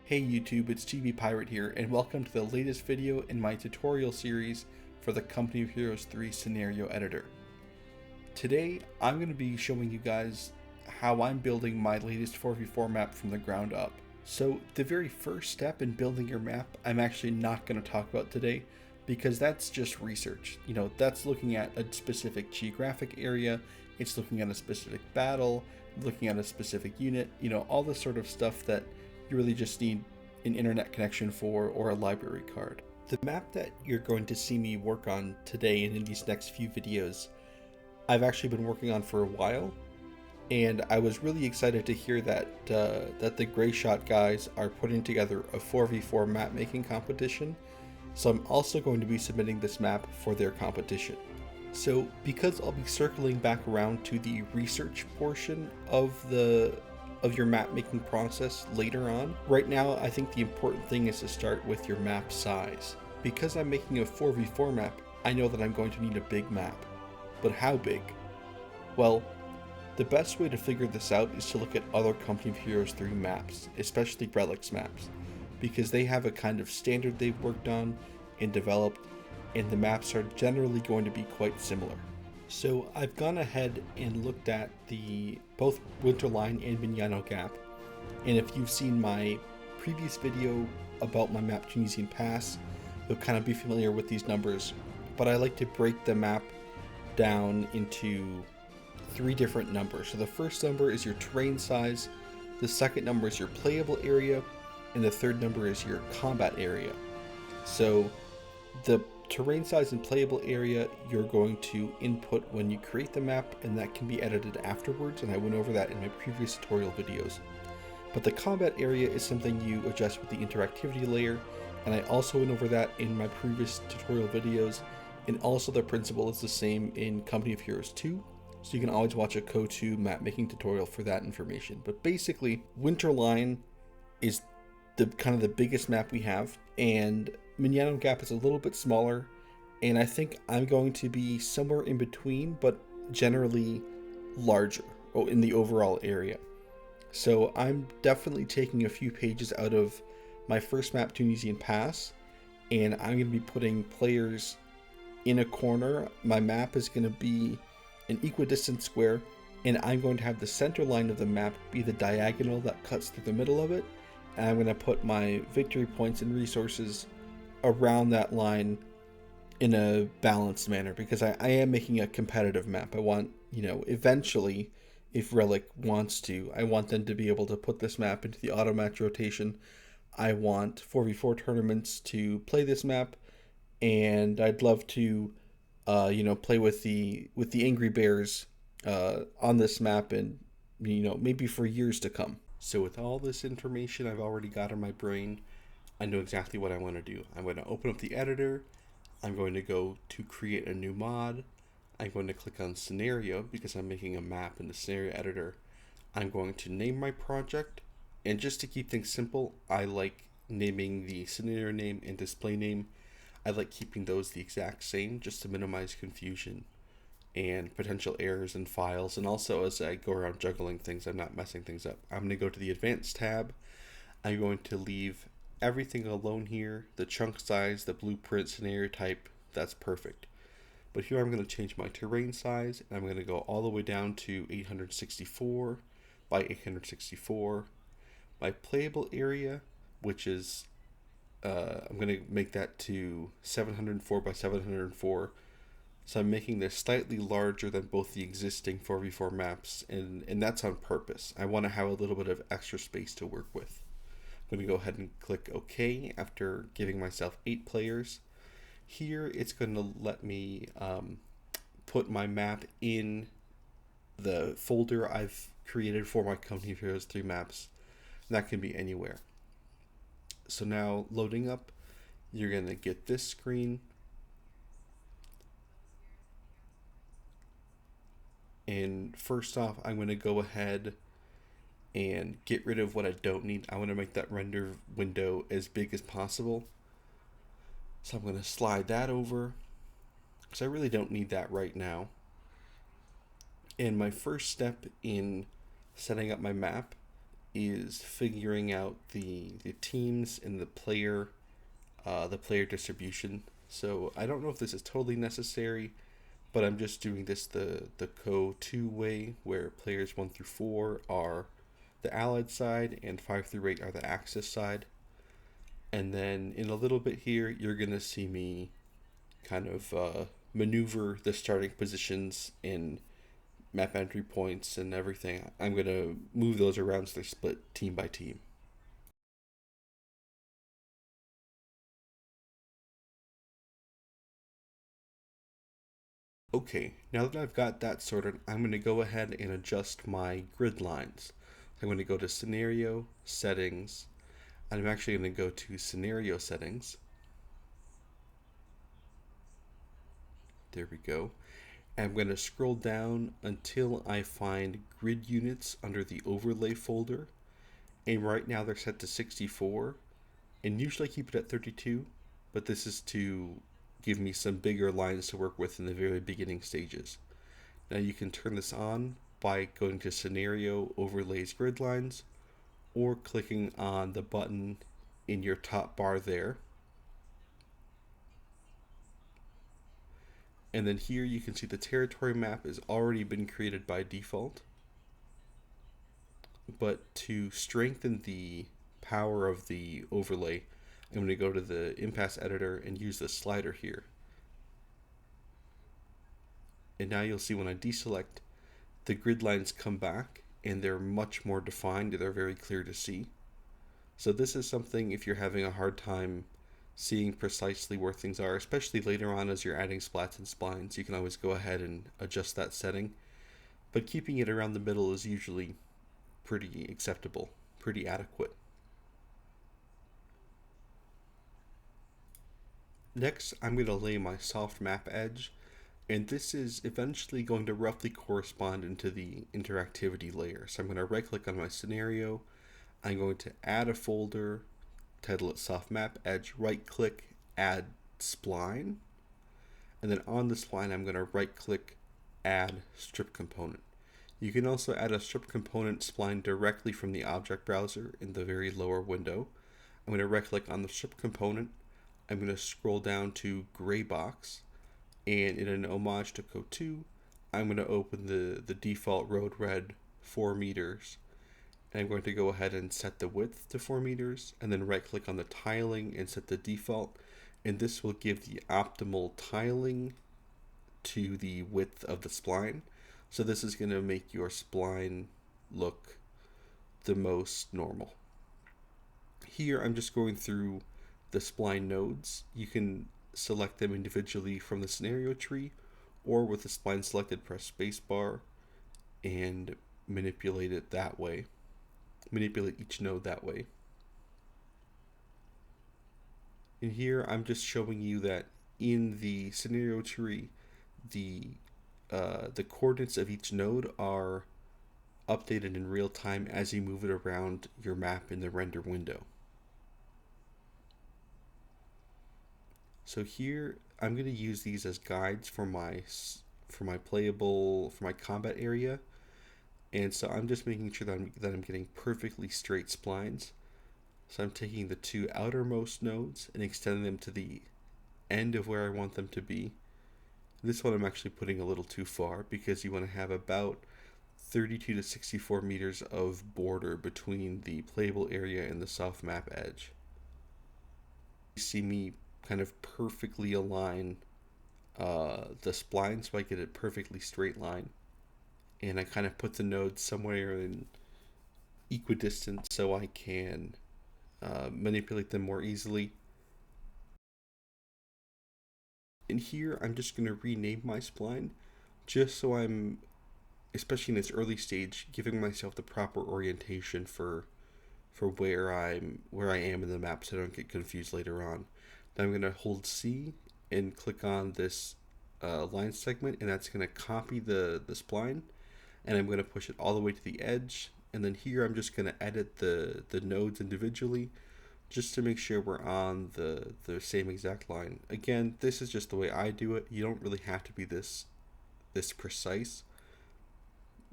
Hey YouTube, it's GB Pirate here, and welcome to the latest video in my tutorial series for the Company of Heroes 3 scenario editor. Today, I'm going to be showing you guys how I'm building my latest 4v4 map from the ground up. So the very first step in building your map, I'm actually not going to talk about today, because that's just research. That's looking at a specific geographic area, it's looking at a specific battle, looking at a specific unit, all the sort of stuff that you really just need an internet connection for, or a library card. The map that you're going to see me work on today and in these next few videos, I've actually been working on for a while, and I was really excited to hear that the Greyshot guys are putting together a 4v4 map making competition, so I'm also going to be submitting this map for their competition. So because I'll be circling back around to the research portion of your map making process later on, right now I think the important thing is to start with your map size. Because I'm making a 4v4 map, I know that I'm going to need a big map. But how big? Well, the best way to figure this out is to look at other Company of Heroes 3 maps, especially Relics maps, because they have a kind of standard they've worked on and developed, and the maps are generally going to be quite similar. So I've gone ahead and looked at both Winterline and Mignano Gap, and if you've seen my previous video about my map Tunisian Pass, you'll kind of be familiar with these numbers, but I like to break the map down into 3 different numbers. So the first number is your terrain size, the second number is your playable area, and the third number is your combat area. So the terrain size and playable area you're going to input when you create the map, and that can be edited afterwards, and I went over that in my previous tutorial videos. But the combat area is something you adjust with the interactivity layer, and I also went over that in my previous tutorial videos, and also the principle is the same in Company of Heroes 2, so you can always watch a CO2 map making tutorial for that information. But basically, Winterline is the biggest map we have, and Mignano Gap is a little bit smaller, and I think I'm going to be somewhere in between, but generally larger in the overall area. So I'm definitely taking a few pages out of my first map, Tunisian Pass, and I'm going to be putting players in a corner. My map is going to be an equidistant square, and I'm going to have the center line of the map be the diagonal that cuts through the middle of it, and I'm going to put my victory points and resources around that line in a balanced manner, because I am making a competitive map. I want, eventually, if Relic wants to, I want them to be able to put this map into the auto match rotation. I want 4v4 tournaments to play this map, and I'd love to play with the Angry Bears on this map, and maybe for years to come. So with all this information I've already got in my brain, I know exactly what I want to do. I'm going to open up the editor. I'm going to go to create a new mod. I'm going to click on scenario because I'm making a map in the scenario editor. I'm going to name my project, and just to keep things simple, I like naming the scenario name and display name. I like keeping those the exact same just to minimize confusion and potential errors in files, and also as I go around juggling things, I'm not messing things up. I'm going to go to the advanced tab. I'm going to leave everything alone here. The chunk size, the blueprint, scenario type, that's perfect. But here I'm going to change my terrain size, and I'm going to go all the way down to 864 by 864. My playable area, which is I'm going to make that to 704 by 704. So I'm making this slightly larger than both the existing 4v4 maps, and that's on purpose. I want to have a little bit of extra space to work with. I'm going to go ahead and click OK after giving myself 8 players. Here it's going to let me put my map in the folder I've created for my Company of Heroes 3 maps. And that can be anywhere. So now loading up, you're going to get this screen. And first off, I'm going to go ahead and get rid of what I don't need. I want to make that render window as big as possible. So I'm going to slide that over, because I really don't need that right now. And my first step in setting up my map is figuring out the teams and the player distribution. So I don't know if this is totally necessary, but I'm just doing this the Co2 way, where players 1 through 4 are the Allied side and 5 through 8 are the Axis side. And then in a little bit here, you're going to see me kind of maneuver the starting positions in map entry points and everything. I'm going to move those around so they're split team by team. Okay, now that I've got that sorted, I'm going to go ahead and adjust my grid lines. I'm going to go to Scenario, Settings, and I'm actually going to go to Scenario Settings. There we go. I'm going to scroll down until I find grid units under the overlay folder. And right now they're set to 64. And usually I keep it at 32, but this is to give me some bigger lines to work with in the very beginning stages. Now you can turn this on by going to Scenario, Overlays, Grid Lines, or clicking on the button in your top bar there. And then here you can see the territory map has already been created by default. But to strengthen the power of the overlay, I'm going to go to the impasse editor and use the slider here. And now you'll see when I deselect, the grid lines come back and they're much more defined. They're very clear to see. So this is something, if you're having a hard time seeing precisely where things are, especially later on as you're adding splats and splines, you can always go ahead and adjust that setting. But keeping it around the middle is usually pretty acceptable, pretty adequate. Next, I'm going to lay my soft map edge, and this is eventually going to roughly correspond into the interactivity layer. So I'm going to right click on my scenario, I'm going to add a folder, title it soft map edge, right click, add spline, and then on the spline I'm going to right click, add strip component. You can also add a strip component spline directly from the object browser in the very lower window. I'm going to right click on the strip component, I'm going to scroll down to gray box, and in an homage to Co2, I'm going to open the default road red 4 meters. And I'm going to go ahead and set the width to 4 meters, and then right click on the tiling and set the default. And this will give the optimal tiling to the width of the spline. So this is going to make your spline look the most normal. Here I'm just going through the spline nodes. You can select them individually from the scenario tree, or with the spline selected, press spacebar and manipulate it that way. Manipulate each node that way. And here I'm just showing you that in the scenario tree, the coordinates of each node are updated in real time as you move it around your map in the render window. So here I'm going to use these as guides for my combat area, and so I'm just making sure that I'm getting perfectly straight splines. So I'm taking the 2 outermost nodes and extending them to the end of where I want them to be. This one I'm actually putting a little too far, because you want to have about 32 to 64 meters of border between the playable area and the soft map edge. You see me kind of perfectly align the spline so I get a perfectly straight line, and I kind of put the nodes somewhere in equidistant so I can manipulate them more easily. And here I'm just going to rename my spline, just so I'm, especially in this early stage, giving myself the proper orientation for where I am in the map, so I don't get confused later on. Then I'm going to hold C and click on this line segment, and that's going to copy the spline, and I'm going to push it all the way to the edge. And then here I'm just going to edit the nodes individually, just to make sure we're on the same exact line. Again, this is just the way I do it. You don't really have to be this precise,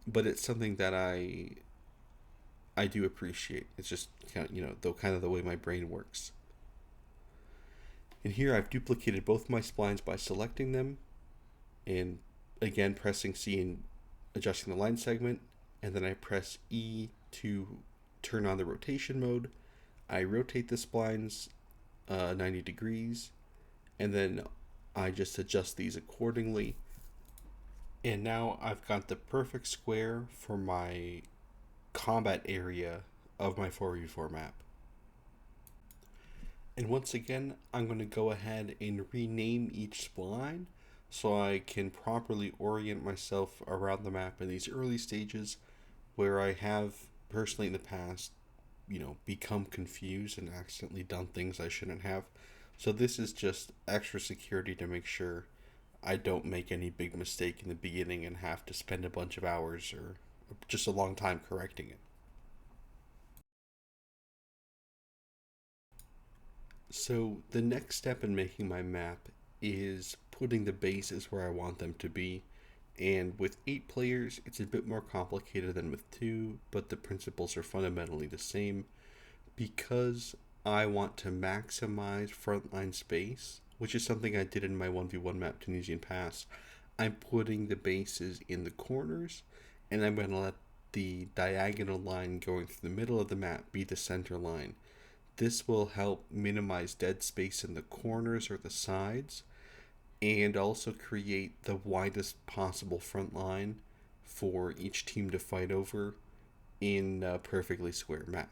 but it's something that I I do appreciate. It's just kind of the way my brain works. And here I've duplicated both my splines by selecting them and again pressing C and adjusting the line segment, and then I press E to turn on the rotation mode. I rotate the splines 90 degrees, and then I just adjust these accordingly. And now I've got the perfect square for my combat area of my 4v4 map. And once again, I'm going to go ahead and rename each spline so I can properly orient myself around the map in these early stages where I have personally in the past, become confused and accidentally done things I shouldn't have. So this is just extra security to make sure I don't make any big mistake in the beginning and have to spend a bunch of hours or just a long time correcting it. So the next step in making my map is putting the bases where I want them to be. And with 8 players, it's a bit more complicated than with 2, but the principles are fundamentally the same. Because I want to maximize frontline space, which is something I did in my 1v1 map Tunisian Pass, I'm putting the bases in the corners, and I'm going to let the diagonal line going through the middle of the map be the center line. This will help minimize dead space in the corners or the sides, and also create the widest possible front line for each team to fight over in a perfectly square map.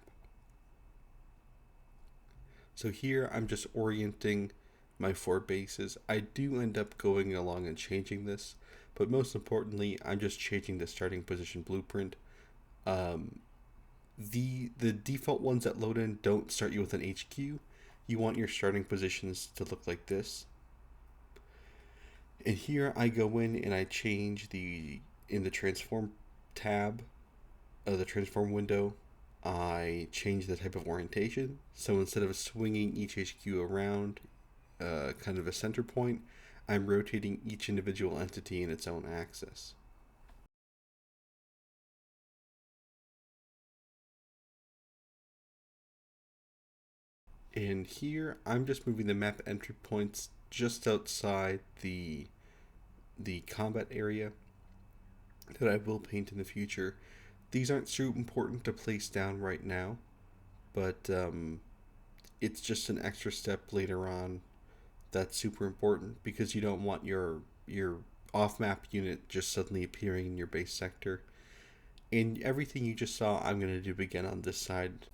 So here I'm just orienting my 4 bases. I do end up going along and changing this, but most importantly, I'm just changing the starting position blueprint. The default ones that load in don't start you with an HQ. You want your starting positions to look like this. And here I go in and I change in the transform tab of the transform window, I change the type of orientation. So instead of swinging each HQ around kind of a center point, I'm rotating each individual entity in its own axis. And here I'm just moving the map entry points just outside the combat area that I will paint in the future. These aren't so important to place down right now, but it's just an extra step later on that's super important because you don't want your off-map unit just suddenly appearing in your base sector. And everything you just saw, I'm going to do again on this side.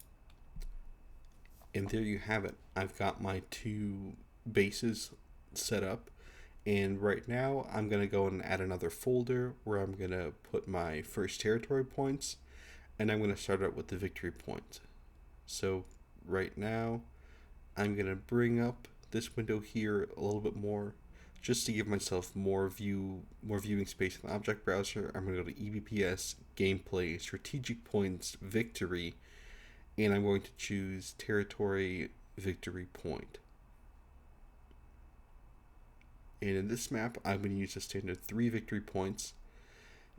And there you have it. I've got my 2 bases set up. And right now, I'm going to go and add another folder where I'm going to put my first territory points. And I'm going to start out with the victory point. So right now, I'm going to bring up this window here a little bit more just to give myself more viewing space in the object browser. I'm going to go to EBPS, gameplay, strategic points, victory, and I'm going to choose territory victory point. And in this map, I'm going to use the standard 3 victory points,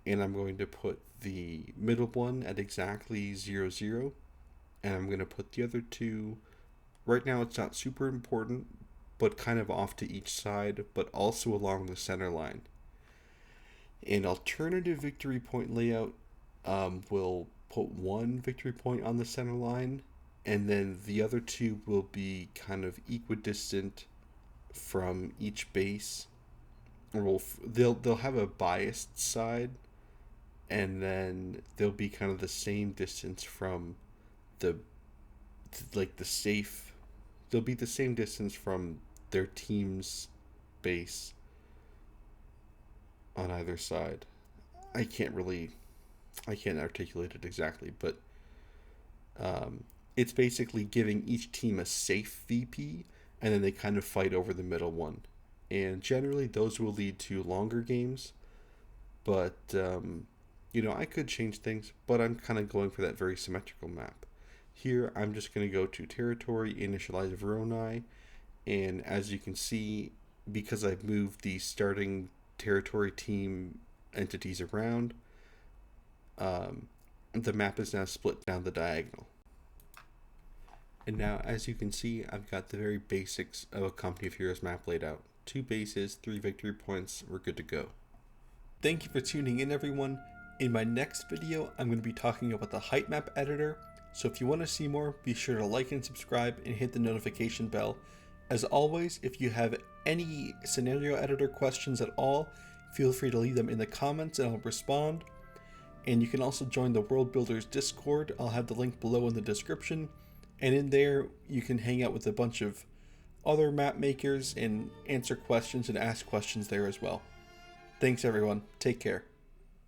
and I'm going to put the middle one at exactly 0, 0, and I'm going to put the other 2. Right now it's not super important, but kind of off to each side, but also along the center line. An alternative victory point layout will put 1 victory point on the center line, and then the other 2 will be kind of equidistant from each base. Or they'll have a biased side, and then they'll be kind of the same distance from the safe. They'll be the same distance from their team's base on either side. I can't articulate it exactly, but it's basically giving each team a safe VP, and then they kind of fight over the middle one. And generally, those will lead to longer games, but I could change things, but I'm kind of going for that very symmetrical map. Here, I'm just going to go to territory, initialize Veroni, and as you can see, because I've moved the starting territory team entities around, the map is now split down the diagonal. And now, as you can see, I've got the very basics of a Company of Heroes map laid out. 2 bases, 3 victory points, we're good to go. Thank you for tuning in, everyone. In my next video, I'm going to be talking about the height map editor, so if you want to see more, be sure to like and subscribe and hit the notification bell. As always, if you have any scenario editor questions at all, feel free to leave them in the comments and I'll respond. And you can also join the World Builders Discord. I'll have the link below in the description. And in there, you can hang out with a bunch of other map makers and answer questions and ask questions there as well. Thanks everyone. Take care.